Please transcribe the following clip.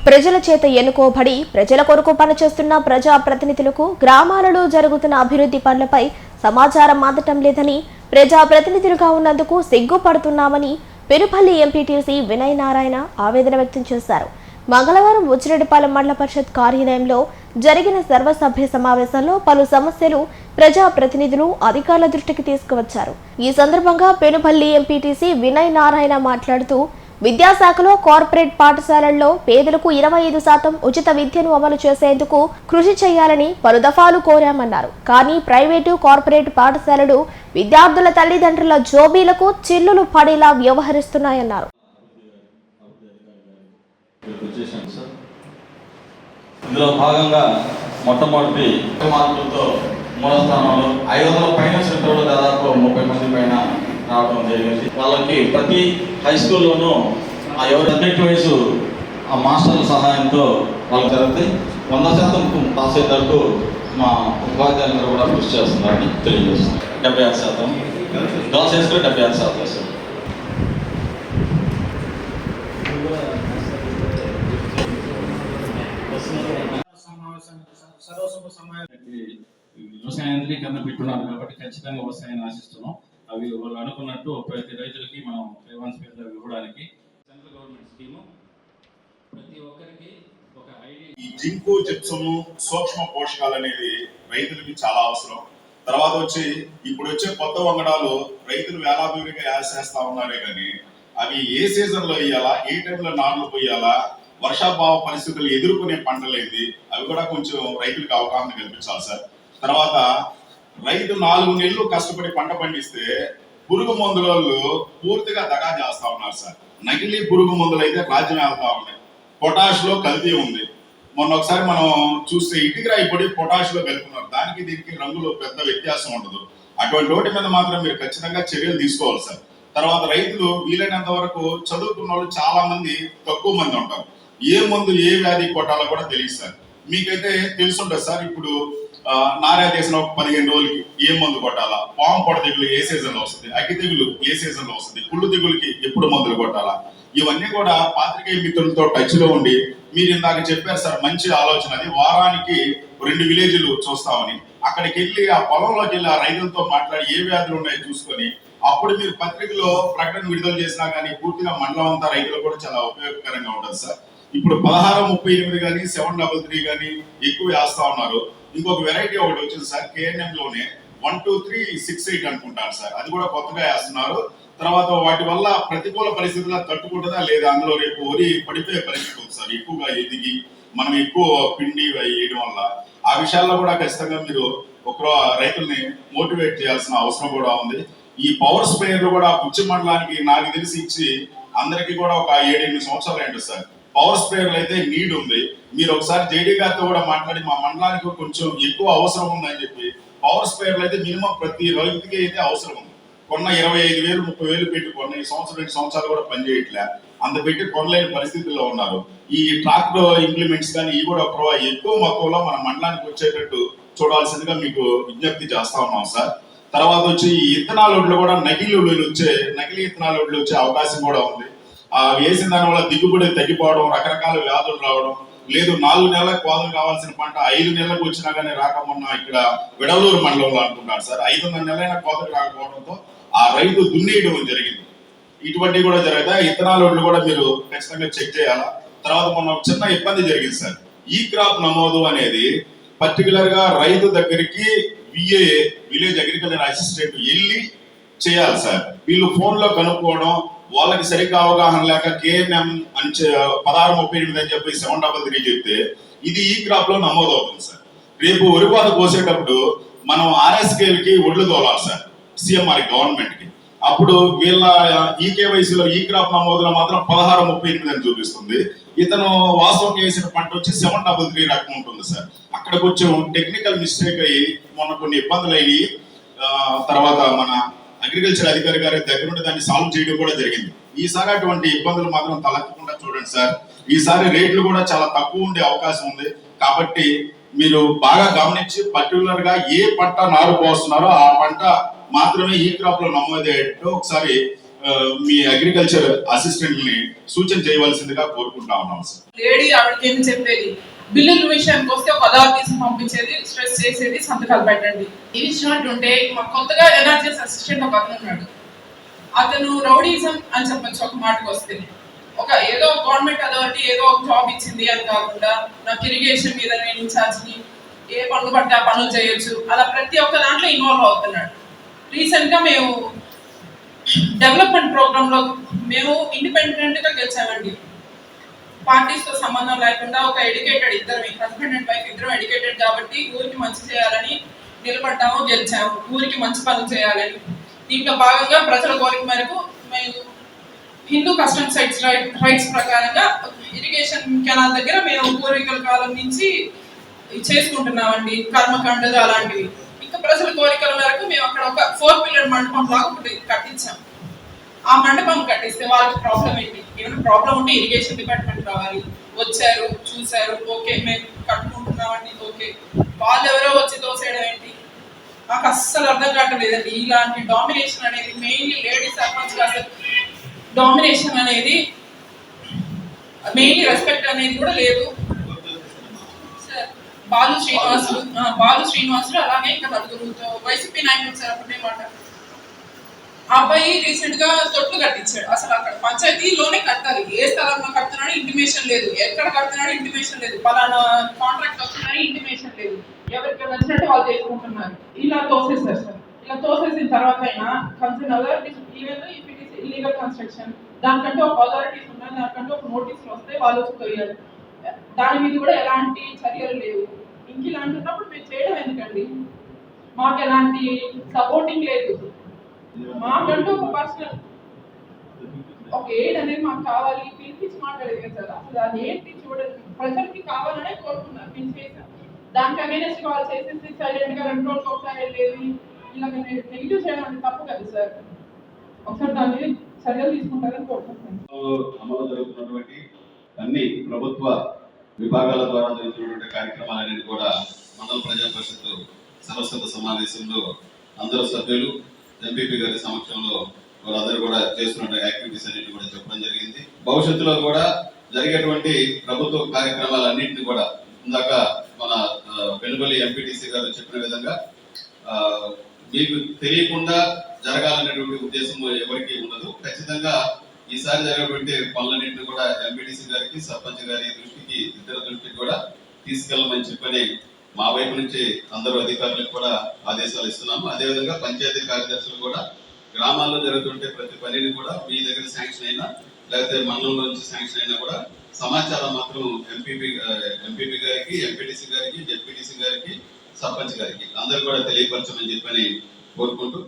ప్రజల చేత ఎన్నుకోబడి ప్రజల కొరకు పనిచేస్తున్న ప్రజా ప్రతినిధులకు గ్రామాలలో జరుగుతున్న అభివృద్ధి పనులపై సమాచారం అందటం లేదని, ప్రజా ప్రతినిధులుగా ఉన్నందుకు సిగ్గుపడుతున్నామని పెరుపల్లి ఎంపీటీసీ వినయ్ నారాయణ ఆవేదన వ్యక్తం చేశారు. మంగళవారం ఉచ్చిరెడ్డిపాలెం మండల పరిషత్ కార్యాలయంలో జరిగిన సర్వసభ్య సమావేశంలో పలు సమస్యలు ప్రజా ప్రతినిధులు అధికారుల దృష్టికి తీసుకువచ్చారు. ఈ సందర్భంగా పెనుపల్లి ఎంపీటీసీ వినయ్ నారాయణ మాట్లాడుతూ, విద్యాశాఖలో కార్పొరేట్ పాఠశాలల్లో పేదలకు 25% ఉచిత విద్యను అమలు చేసేందుకు కృషి చేయాలని పలు దఫాలు కోరామన్నారు. కానీ ప్రైవేటు, కార్పొరేట్ పాఠశాలలు విద్యార్థుల తల్లిదండ్రుల జోబీలకు చిల్లులు పడేలా వ్యవహరిస్తున్నాయన్నారు. ఇందులో భాగంగా మొట్టమొదటి మార్కులతో మూడో స్థానంలో 500 పైన సెంటర్లో దాదాపు 30 మంది పైన రావడం జరిగింది. వాళ్ళకి ప్రతి హై స్కూల్లోనూ ఎవరు సబ్జెక్ట్ వైజ్ ఆ మాస్టర్ల సహాయంతో వాళ్ళకి జరిగితే 100% పాస్ అయ్యేటట్టు మా ఉపాధ్యాయులందరూ కూడా కృషి చేస్తున్నారని తెలియజేస్తున్నారు. 76% గర్ల్స్ హై స్కూల్ 76%. వ్యవసాయాన్ని పెట్టున్నారు కాబట్టి ఖచ్చితంగా వ్యవసాయాన్ని ఆశిస్తున్నాం. అవి వాళ్ళు అనుకున్నట్టు ప్రతి రైతులకి మనం ఫైనాన్స్ పేరు ఇవ్వడానికి సెంట్రల్ గవర్నమెంట్ స్కీము ప్రతి ఒక్కరికి ఒక ఐడియా. ఈ జింకు, జిప్సము, సూక్ష్మ పోషకాలు అనేది రైతులకి చాలా అవసరం. తర్వాత వచ్చి ఇప్పుడు వచ్చే కొత్త వంగడాలు రైతులు వేలాభివృద్ధిగా చేస్తా ఉన్నారే కానీ అవి ఏ సీజన్ లో వేయాలా, ఏ టైంలో నార్లు పోయాలా, వర్షాభావ పరిస్థితులు ఎదుర్కొనే పంటలేంది, అవి కూడా కొంచెం రైతులకు అవగాహన కల్పించాలి సార్. తర్వాత రైతు 4 నెలలు కష్టపడి పంట పండిస్తే పురుగు మందులు పూర్తిగా దగా చేస్తా ఉన్నారు సార్. నకిలీ పురుగు మందులు అయితే రాజ్యం వెళ్తా ఉన్నాయి. పొటాష్ లో కల్తీ ఉంది. మొన్న ఒకసారి మనం చూస్తే ఇటుకరాయి పొడి పొటాష్ లో కలుపుతున్నారు. దానికి దీనికి రంగులో పెద్ద వ్యత్యాసం ఉండదు. అటువంటి వాటి మీద మాత్రం మీరు ఖచ్చితంగా చర్యలు తీసుకోవాలి సార్. తర్వాత రైతులు వీలైనంత వరకు చదువుకున్న వాళ్ళు చాలా మంది తక్కువ మంది ఉంటారు. ఏ మందు ఏ వ్యాధి కొట్టాలో కూడా తెలియదు సార్. మీకైతే తెలుసుంటుంది సార్. ఇప్పుడు నారా చేసిన 15 రోజులకి ఏ మందు కొట్టాలా, పాము పొడ తెగులు ఏ సీజన్ లో వస్తుంది, అగ్గి తెగులు ఏ సీజన్ లో వస్తుంది, కుళ్ళు తెగులకి ఎప్పుడు మందులు కొట్టాలా, ఇవన్నీ కూడా పాత్రికేయ మిత్రులతో టచ్ లో ఉండి మీరు ఇందాక చెప్పారు సార్, మంచి ఆలోచన అది. వారానికి 2 విలేజ్లు చూస్తామని అక్కడికి వెళ్ళి ఆ పొలంలోకి వెళ్ళి ఆ రైతులతో మాట్లాడి ఏ వ్యాధులు ఉన్నాయో చూసుకొని అప్పుడు మీరు పత్రికలో ప్రకటన విడుదల చేసినా కానీ పూర్తిగా మండలం అంతా రైతులు కూడా చాలా ఉపయోగకరంగా ఉంటుంది సార్. ఇప్పుడు 1638 కానీ 733 కానీ ఎక్కువ వేస్తా ఉన్నారు. ఇంకొక వెరైటీ ఒకటి వచ్చింది సార్, KNM లోనే 12368 అనుకుంటాను సార్. అది కూడా కొత్తగా వేస్తున్నారు. తర్వాత వాటి వల్ల ప్రతికూల పరిస్థితుల్లో తట్టుకుంటుందా లేదా, అందులో రేపు వరి పడిపోయే పరిస్థితి ఉంది సార్. ఎక్కువగా ఎదిగి మనం ఎక్కువ పిండి వేయడం వల్ల ఆ విషయాల్లో కూడా ఖచ్చితంగా మీరు ఒక రైతుల్ని మోటివేట్ చేయాల్సిన అవసరం కూడా ఉంది. ఈ పవర్ స్ప్రేయర్లు కూడా పుచ్చి మండలానికి నాకు తెలిసి ఇచ్చి అందరికీ కూడా ఒక 7-8 సంవత్సరాలు ఏంటి సార్. పవర్ స్ప్రేయర్లు అయితే నీడ్ ఉంది. మీరు ఒకసారి జేడీ గారితో కూడా మాట్లాడి మా మండలానికి కొంచెం ఎక్కువ అవసరం ఉందని చెప్పి పవర్ స్ప్రేయర్లు అయితే మినిమం ప్రతి రైతుకి అయితే అవసరం ఉంది. కొన్న 25,000 30,000 పెట్టి కొన్న ఈ సంవత్సరం 2 సంవత్సరాలు కూడా పనిచేయట్లే. అంత పెట్టి కొనలేని పరిస్థితుల్లో ఉన్నారు. ఈ ట్రాక్టర్ ఇంప్లిమెంట్స్ కానీ ఇవి కూడా ఎక్కువ మొత్తంలో మన మండలానికి వచ్చేటట్టు చూడాల్సిందిగా మీకు విజ్ఞప్తి చేస్తా ఉన్నాం సార్. తర్వాత వచ్చి ఈ ఇత్తనాల ఒడ్లు కూడా నకిలీ ఇత్తనాల ఒడ్లు వచ్చే అవకాశం కూడా ఉంది. వేసిన దాని వల్ల దిగుబడి తగ్గిపోవడం, రకరకాల వ్యాధులు రావడం, లేదు 4 నెలలకు కోతలు కావాల్సిన పంట 5 నెలలకు వచ్చినా కానీ రాకమున్న ఇక్కడ విడలూరు మండలంలో అనుకుంటారు సార్, 5.5 నెలలైన కోతలు రాకపోవడంతో ఆ రైతు దున్నేయడం జరిగింది. ఇటువంటివి కూడా జరుగుతాయి. ఇత్తనాల ఒడ్లు కూడా మీరు ఖచ్చితంగా చెక్ చేయాలా. తర్వాత మొన్న చిన్న ఇబ్బంది జరిగింది సార్. ఈ క్రాప్ నమోదు అనేది పర్టికులర్ గా రైతు దగ్గరికి విలేజ్ అగ్రికల్చర్ అసిస్టెంట్ వెళ్ళి చేయాలి సార్. వీళ్ళు ఫోన్ లో కనుక్కోవడం, వాళ్ళకి సరిగ్గా అవగాహన లేక KNM అని 1638 అని చెప్పి 733 చెప్తే ఇది ఈ క్రాప్ లో నమోదు అవుతుంది సార్. రేపు వరి కోత కోసేటప్పుడు మనం RSKలకి ఒడ్లు తోలాలి సార్, CMR గవర్నమెంట్ కి. అప్పుడు వీళ్ళ KYC లో ఈ క్రాప్ నమోదులో మాత్రం 1638 అని చూపిస్తుంది. ఇతను వాస్తవం వేసిన పంట వచ్చి 733 రకం ఉంటుంది సార్. అక్కడ కొంచెం టెక్నికల్ మిస్టేక్ అయ్యి మొన్న కొన్ని ఇబ్బందులు అయ్యి తర్వాత మన అగ్రికల్చర్ అధికారి గారి దగ్గర నుండి దాన్ని సాల్వ్ చేయడం కూడా జరిగింది. ఈసారి అటువంటి ఇబ్బందులు మాత్రం తలెత్తకుండా చూడండి సార్. ఈసారి రేట్లు కూడా చాలా తక్కువ ఉండే అవకాశం ఉంది. కాబట్టి మీరు బాగా గమనించి పర్టికులర్ గా ఏ పంట నారు పోస్తున్నారో ఆ పంట మాత్రమే ఈ క్రాప్ లో నమోదయ్యేట్టు ఒకసారి మీ అగ్రికల్చర్ అసిస్టెంట్ ని సూచన చేయవలసిందిగా కోరుకుంటా ఉన్నాం సార్. లేడీ ఆవిడకి ఏం చెప్పేది, బిల్లుల విషయానికి వస్తే ఒక అథారిటీస్ పంపించేది, స్ట్రెస్ చేసేది, సంతకాలు పెట్టండి. ఇవి ఇచ్చినట్టుంటే మాకు కొత్తగా ఎనర్జీస్ అసిస్టెంట్ ఒక అతను ఉన్నాడు. అతను రౌడీజం అని చెప్పచ్చు ఒక మాటకు వస్తే. ఏదో గవర్నమెంట్ అథారిటీ ఏదో ఒక జాబ్ ఇచ్చింది అని కాకుండా నాకు ఇరిగేషన్ మీద నేను ఇన్ఛార్జ్ని, ఏ పనులు పడితే ఆ పనులు చేయొచ్చు, అలా ప్రతి ఒక్క దాంట్లో ఇన్వాల్వ్ అవుతున్నాడు. రీసెంట్ గా మేము డెవలప్మెంట్ ప్రోగ్రామ్ లో మేము ఇండిపెండెంట్ గా గెలిచామండి. పార్టీస్ తో సంబంధం లేకుండా ఒక ఎడ్యుకేటెడ్ ఇద్దరు హస్బెండ్ అండ్ వైఫ్ ఇద్దరు ఎడ్యుకేటెడ్ కాబట్టి ఊరికి మంచి చేయాలని నిలబడ్డాము, గెలిచాము. ఊరికి మంచి పనులు చేయాలని. దీంట్లో భాగంగా ప్రజల కోరిక మేరకు మేము హిందూ కస్టమ్ సైట్స్ రైట్స్ ప్రకారంగా ఇరిగేషన్ కెనాల్ దగ్గర మేము పూర్వీకుల కాలం నుంచి చేసుకుంటున్నామండి, కర్మకాండలు అలాంటివి. ఇంకా ప్రజల కోరికల మేరకు మేము అక్కడ ఒక 4 పిల్లర్ మండపం లాగా ఒకటి కట్టించాం. ఆ మండపం కట్టిస్తే వాళ్ళకి ప్రాబ్లం ఏంటి, ఏమైనా ప్రాబ్లం ఉంటే ఇరిగేషన్ డిపార్ట్మెంట్ రావాలి. వచ్చారు, చూశారు, ఓకే మేము కట్టుకుంటున్నామండి, ఓకే. వాళ్ళు ఎవరో వచ్చి తోసేయడం ఏంటి, మాకు అస్సలు అర్థం కావట్లేదండి. ఇలాంటి డామినేషన్ అనేది మెయిన్లీ లేడీస్ సర్పంచ్ అసలు డామినేషన్ అనేది మెయిన్లీ రెస్పెక్ట్ అనేది కూడా లేదు. బాలు శ్రీనివాసులు అలాగే ఇంకా నలుగురుతో వైసీపీ నాయకులు సార్ అప్పుడే మాట. ఆ అబ్బాయి రీసెంట్ గా తొట్లు కట్టించాడు. అసలు అక్కడ పంచాయతీలోనే కట్టాలి, ఏ స్థలంలో కడుతున్నాడు ఇంటిమేషన్ లేదు, ఎక్కడ కడుతున్నాడు ఇంటిమేషన్ లేదు, పలానా కాంట్రాక్ట్ వస్తున్నాయి ఇంటిమేషన్ లేదు. ఎవరికి నచ్చినట్టు వాళ్ళు చేసుకుంటున్నారు. ఇలా తోసేసారు సార్. ఇలా తోసేసిన తర్వాత అయినా concern authorities even if it is illegal construction దానికంటే ఒక అథారిటీస్ ఉన్నాయి, దానికంటే ఒక నోటీసులు వస్తే వాళ్ళు వచ్చి తొయ్యాలి. దాని మీద కూడా ఎలాంటి చర్యలు లేవు. ఇంక ఇలాంటి ఉన్నప్పుడు మేము చేయడం ఎందుకండి, మాకు ఎలాంటి సపోర్టింగ్ లేదు. మాకంటూ ఒక పర్సనల్ ఒక ఎయిడ్ అనేది మాకు కావాలి, పిలిపించి మాట్లాడేది కదా సార్. అసలు అది ఏంటి చూడండి, ప్రజలకి కావాలనే కోరుకున్నారు, మేము చేసాం. దానికి అగైనెస్ట్ వాళ్ళు చేసేసి సైలెంట్ గా 2 రోజులకు ఒకసారి వెళ్ళేది ఇలా నెగిటివ్ చేయడం అంటే తప్పు కదా సార్. ఒకసారి దాని మీద చర్యలు తీసుకుంటారని కోరుకుంటున్నాను. అమలు జరుగుతున్నటువంటి అన్ని ప్రభుత్వ విభాగాల ద్వారా జరుగుతున్నటువంటి కార్యక్రమాలన్నీ కూడా మండల ప్రజా పరిషత్ సరస్వత సమావేశంలో అందరూ సభ్యులు ఎంపీపీ గారి సమక్షంలో వారందరూ కూడా చేస్తున్న యాక్టివిటీస్ అన్నింటినీ కూడా చెప్పడం జరిగింది. భవిష్యత్తులో కూడా జరిగేటువంటి ప్రభుత్వ కార్యక్రమాలన్నింటినీ కూడా ఇందాక మన పెనుబలి ఎంపీటీసీ గారు చెప్పిన విధంగా మీకు తెలియకుండా జరగాలనేటువంటి ఉద్దేశం ఎవరికి ఉండదు. ఖచ్చితంగా ఈసారి జరిగినటువంటి పనులన్నింటినీ కూడా ఎంపీటీసీ గారికి, సర్పంచ్ గారి దృష్టికి, ఇద్దరు దృష్టికి కూడా తీసుకెళ్ళమని చెప్పని మా వైపు నుంచి అందరూ అధికారులకు కూడా ఆదేశాలు ఇస్తున్నాము. అదేవిధంగా పంచాయతీ కార్యదర్శులు కూడా గ్రామాల్లో జరుగుతుంటే ప్రతి పనిని కూడా మీ దగ్గర శాంక్షన్ అయినా లేకపోతే మండలంలో నుంచి శాంక్షన్ అయినా కూడా సమాచారం మాత్రం ఎంపీపీ గారికి, ఎంపీటీసీ గారికి, జెడ్పీటీసీ గారికి, సర్పంచ్ గారికి అందరూ కూడా తెలియపరచమని చెప్పని కోరుకుంటూ